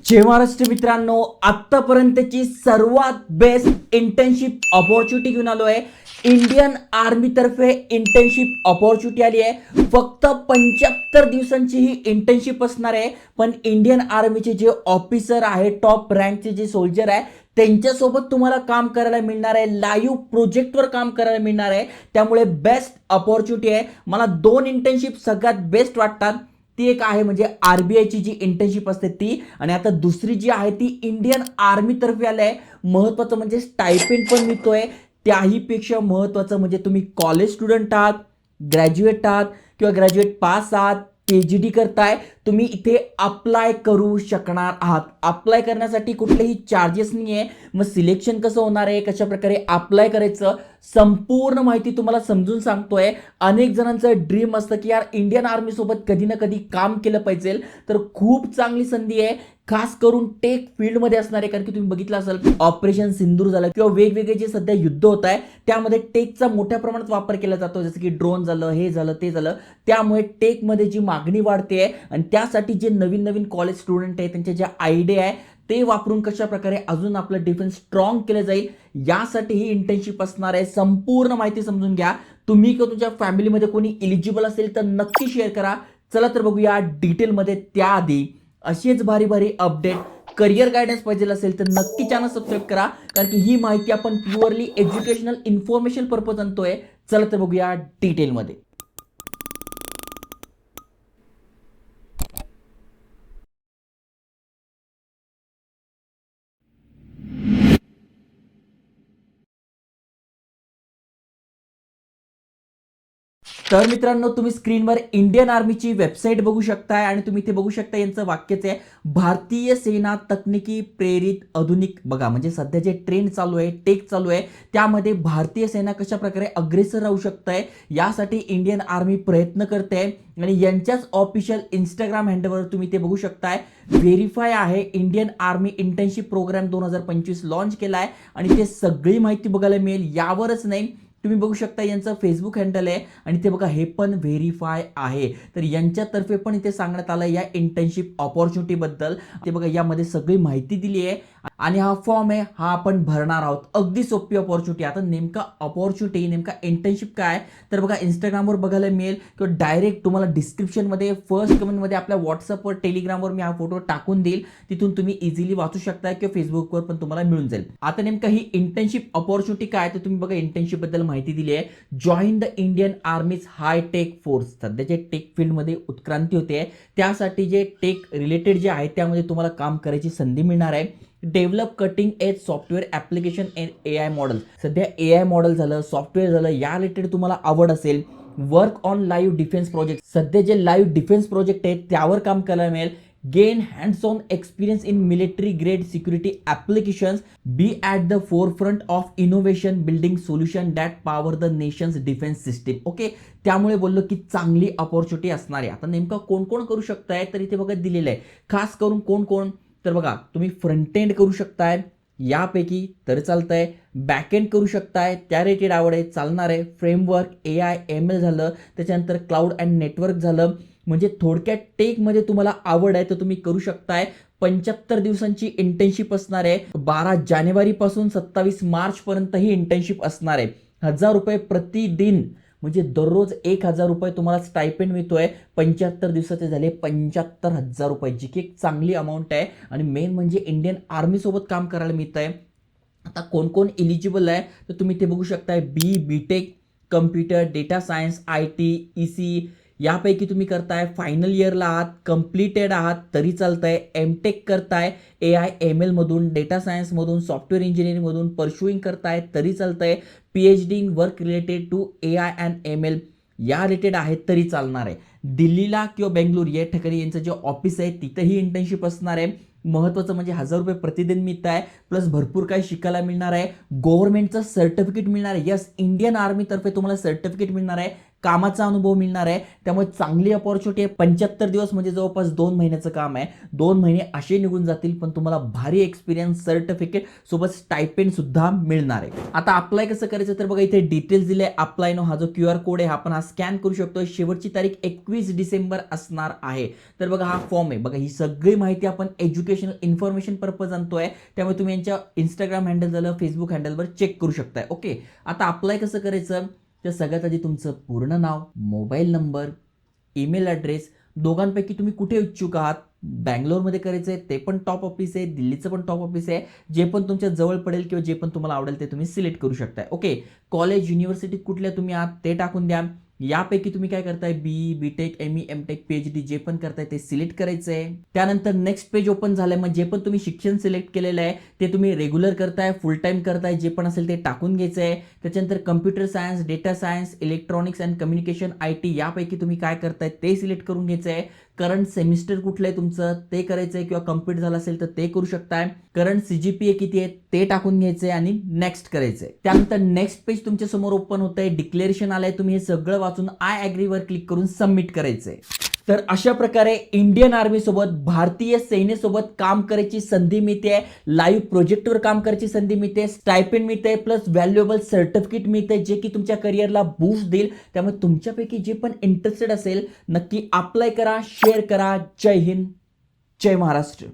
जय महाराष्ट्र मित्रांनो, आतापर्यंतची सर्वात बेस्ट इंटर्नशिप अपॉर्च्युनिटी घेऊन आलो आहे. इंडियन आर्मी तर्फे इंटर्नशिप अपॉर्च्युनिटी आली आहे. फक्त 75 दिवसांची ही इंटर्नशिप असणार आहे. पण इंडियन आर्मीचे जे ऑफिसर आहे, टॉप रँकचे जे सोल्जर आहे, त्यांच्यासोबत तुम्हाला काम करायला मिळणार आहे. लाईव्ह प्रोजेक्टवर काम करायला मिळणार आहे. त्यामुळे बेस्ट अपॉर्च्युनिटी आहे. मला दोन इंटर्नशिप सगळ्यात बेस्ट वाटतात. ती एक आहे म्हणजे आरबीआयची जी इंटर्नशिप असते ती, आणि आता दुसरी जी आहे ती इंडियन आर्मी तर्फे आली आहे. महत्त्वाचं म्हणजे स्टायपेंड पण मिळतोय. त्याही पेक्षा महत्त्वाचं म्हणजे तुम्ही कॉलेज स्टुडंट आहात, ग्रॅज्युएट आहात किंवा ग्रॅज्युएट पास आहात, पीएचडी करताय, तुम्ही इथे अप्लाय करू शकणार आहात. अप्लाय करण्यासाठी कुठलेही चार्जेस नाही आहे. मग सिलेक्शन कसं होणार आहे, कशा प्रकारे अप्लाय करायचं, संपूर्ण माहिती तुम्हाला समजून सांगतोय. अनेक जणांचं ड्रीम असतं की यार इंडियन आर्मी सोबत कधी ना कधी काम केलं पाहिजे, तर खूप चांगली संधी आहे. खास करून टेक फील्डमध्ये असणार आहे. कारण की तुम्ही बघितलं असेल ऑपरेशन सिंदूर झालं किंवा वेगवेगळे जे सध्या युद्ध होत आहे त्यामध्ये टेकचा मोठ्या प्रमाणात वापर केला जातो. जसं की ड्रोन झालं, हे झालं, ते झालं. त्यामुळे टेकमध्ये जी मागणी वाढते आहे आणि त्यासाठी जे नवीन नवीन कॉलेज स्टुडंट आहे त्यांच्या ज्या आयडिया आहे ते वापरून कशा प्रकारे अजून आपलं डिफेन्स स्ट्रॉंग केलं जाईल यासाठी ही इंटर्नशिप असणार आहे. संपूर्ण माहिती समजून घ्या. तुम्ही किंवा तुमच्या फॅमिलीमध्ये कोणी एलिजिबल असेल तर नक्की शेअर करा. चला तर बघूया डिटेलमध्ये. त्याआधी असेच भारी भारी अपडेट, करिअर गायडन्स पाहिजे असेल तर नक्की चॅनल सबस्क्राईब करा. कारण की ही माहिती आपण प्युअरली एज्युकेशनल इन्फॉर्मेशन पर्पज आणतोय. चला तर बघूया डिटेलमध्ये. तर मित्रांनो, तुम्ही स्क्रीनवर इंडियन आर्मीची वेबसाईट बघू शकताय आणि तुम्ही इथे बघू शकता यांचं वाक्यच आहे, भारतीय सेना तकनिकी प्रेरित आधुनिक. बघा म्हणजे सध्या जे ट्रेंड चालू आहे, टेक चालू आहे, त्यामध्ये भारतीय सेना कशा प्रकारे अग्रेसर राहू शकते यासाठी इंडियन आर्मी प्रयत्न करते. आणि यांच्याच ऑफिशियल इंस्टाग्राम हँडलवर तुम्ही ते बघू शकताय. व्हेरीफाय आहे Indian Army internship programme 2025 launch केला आहे आणि ते सगळी माहिती बघायला मिळेल. यावरच नाही, तुम्ही बघू शकता यांचं फेसबुक हँडल आहे आणि ते बघा हे पण व्हेरीफाय आहे. तर यांच्यातर्फे पण इथे सांगण्यात आलं या इंटर्नशिप ऑपॉर्च्युनिटी बद्दल. ते बघा यामध्ये सगळी माहिती दिली आहे आणि हा फॉर्म आहे हा आपण भरणार आहोत. अगदी सोपी ऑपॉर्च्युनिटी. आता नेमका ऑपॉर्च्युनिटी, नेमका इंटर्नशिप काय, तर बघा इंस्टाग्रामवर बघायला मिळेल किंवा डायरेक्ट तुम्हाला डिस्क्रिप्शनमध्ये फर्स्ट कमेंटमध्ये आपल्या व्हॉट्सअपवर, टेलिग्रामवर मी हा फोटो टाकून देईल. तिथून तुम्ही इझिली वाचू शकता किंवा फेसबुकवर पण तुम्हाला मिळून जाईल. आता नेमका ही इंटर्नशिप ऑपॉर्च्युनिटी काय, तर तुम्ही बघा इंटर्नशिप बद्दल माहिती दिली आहे. Join the Indian Army's high tech force. सध्या जे टेक फील्डमध्ये उत्क्रांती होते त्यासाठी जे टेक रिलेटेड जे आहे त्यामध्ये तुम्हाला काम करायची संधी मिळणार आहे. Develop cutting edge software application end AI model. सध्या AI मॉडेल झालं, सॉफ्टवेअर झालं, या रिलेटेड तुम्हाला आवड असेल. Work on live defence project. सध्या जे लाईव्ह डिफेन्स प्रोजेक्ट आहेत त्यावर काम करायला मिळेल. Gain hands on experience in military grade security applications. Be at the forefront of innovation building solution that power the nation's defence system. Okay, त्यामुळे बोललो की चांगली अपॉर्च्युनिटी असणार आहे. आता नेमका कोण कोण करू शकताय, तर इथे बघा दिलेलं आहे. खास करून कोण कोण, तर बघा तुम्ही फ्रंट एंड करू शकताय यापैकी तर चालतंय. बॅक एंड करू शकताय, त्या रिलेटेड आवड आहे, चालणार आहे. फ्रेमवर्क, AI ML झालं, त्याच्यानंतर क्लाउड अँड नेटवर्क झालं. म्हणजे थोडक्यात टेकमध्ये तुम्हाला आवड आहे तर तुम्ही करू शकताय. 75 दिवसांची इंटर्नशिप असणार आहे. 12 जानेवारीपासून 27 मार्च पर्यंत ही इंटर्नशिप असणार आहे. 1000 रुपये प्रतिदिन, म्हणजे दररोज 1000 रुपये तुम्हाला स्टायपेंड मिळतोय. 75 दिवसाचे झाले 75,000 रुपये, जी की एक चांगली अमाऊंट आहे. आणि मेन म्हणजे इंडियन आर्मी सोबत काम करायला मिळत आहे. आता कोण कोण एलिजिबल आहे तर तुम्ही ते बघू शकताय. BTech, computer, data science, IT, EC यापैकी तुम्ही करताय. फायनल इयरला आहात, कम्प्लिटेड आहात तरी चालतंय. MTech करताय AI ML मधून, डेटा सायन्स मधून, सॉफ्टवेअर इंजिनिअरिंग मधून परस्युइंग करताय तरी चालतंय. PhD in work related to AI and ML या रिलेटेड आहेत तरी चालणार आहे. दिल्लीला किंवा बेंगलोर या ठिकाणी यांचं जे ऑफिस आहे तिथंही इंटर्नशिप असणार आहे. महत्त्वाचं म्हणजे 1000 रुपये प्रतिदिन मिळत आहे, प्लस भरपूर काही शिकायला मिळणार आहे. गव्हर्नमेंटचं सर्टिफिकेट मिळणार आहे. यस, इंडियन आर्मीतर्फे तुम्हाला सर्टिफिकेट मिळणार आहे. कामाचा अनुभव मिळणार आहे. त्यामुळे चांगली अपॉर्च्युनिटी आहे. 75 दिवस म्हणजे जवळपास 2 महिन्याचं काम आहे. 2 महिने असे निघून जातील, पण तुम्हाला भारी एक्सपिरियन्स, सर्टिफिकेट सोबत स्टायपेंड सुद्धा मिळणार आहे. आता अप्लाय कसं करायचं तर बघा, इथे डिटेल्स दिले. अप्लाय नो हा जो QR कोड आहे आपण हा स्कॅन करू शकतो. शेवटची तारीख 21 डिसेंबर असणार आहे. तर बघा हा फॉर्म आहे. बघा ही सगळी माहिती आपण एज्युकेशनल इन्फॉर्मेशन पर्पज आणतोय, त्यामुळे तुम्ही यांच्या इंस्टाग्राम हँडल झालं, फेसबुक हँडलवर चेक करू शकताय. ओके, आता अप्लाय कसं करायचं तर सगळ्यात आधी तुमचं पूर्ण नाव, मोबाईल नंबर, ईमेल ॲड्रेस, दोघांपैकी तुम्ही कुठे इच्छुक आहात. बँगलोरमध्ये करायचं आहे ते पण टॉप ऑफिस आहे, दिल्लीचं पण टॉप ऑफिस आहे. जे पण तुमच्या जवळ पडेल किंवा जे पण तुम्हाला आवडेल ते तुम्ही सिलेक्ट करू शकताय. ओके, कॉलेज, युनिव्हर्सिटी कुठल्या तुम्ही आहात ते टाकून द्या. यापैकी तुम्ही काय करताय, BE, BTech, ME, MTech, PhD जे पण करताय ते सिलेक्ट करायचं आहे. त्यानंतर नेक्स्ट पेज ओपन झालंय. मग जे पण तुम्ही शिक्षण सिलेक्ट केलेलं आहे ते तुम्ही रेग्युलर करताय, फुल टाइम करताय, जे पण असेल ते टाकून घ्यायचं आहे. त्याच्यानंतर computer science, data science, electronics and communication, IT यापैकी तुम्ही काय करताय ते सिलेक्ट करून घ्यायचं आहे. करंट सेमिस्टर कुठलं आहे तुमचं ते करायचं आहे, किंवा कम्प्लीट झालं असेल तर ते करू शकताय. करंट CGPA किती आहे ते टाकून घ्यायचंय आणि नेक्स्ट करायचंय. त्यानंतर नेक्स्ट पेज तुमच्या समोर ओपन होतंय. डिक्लेरेशन आलंय. तुम्ही हे सगळं वाचून आय ॲग्री वर क्लिक करून सबमिट करायचंय. तर अशा प्रकारे इंडियन आर्मी सोबत, भारतीय सेनेसोबत काम करायची संधी मिळते. लाईव्ह प्रोजेक्टवर काम करायची संधी मिळते. स्टायपेंड मिळते, प्लस व्हॅल्युएबल सर्टिफिकेट मिळते, जे की तुमच्या करिअरला बूस्ट देईल. त्यामुळे तुमच्यापैकी जे पण इंटरेस्टेड असेल नक्की अप्लाय करा, शेअर करा. जय हिंद, जय महाराष्ट्र.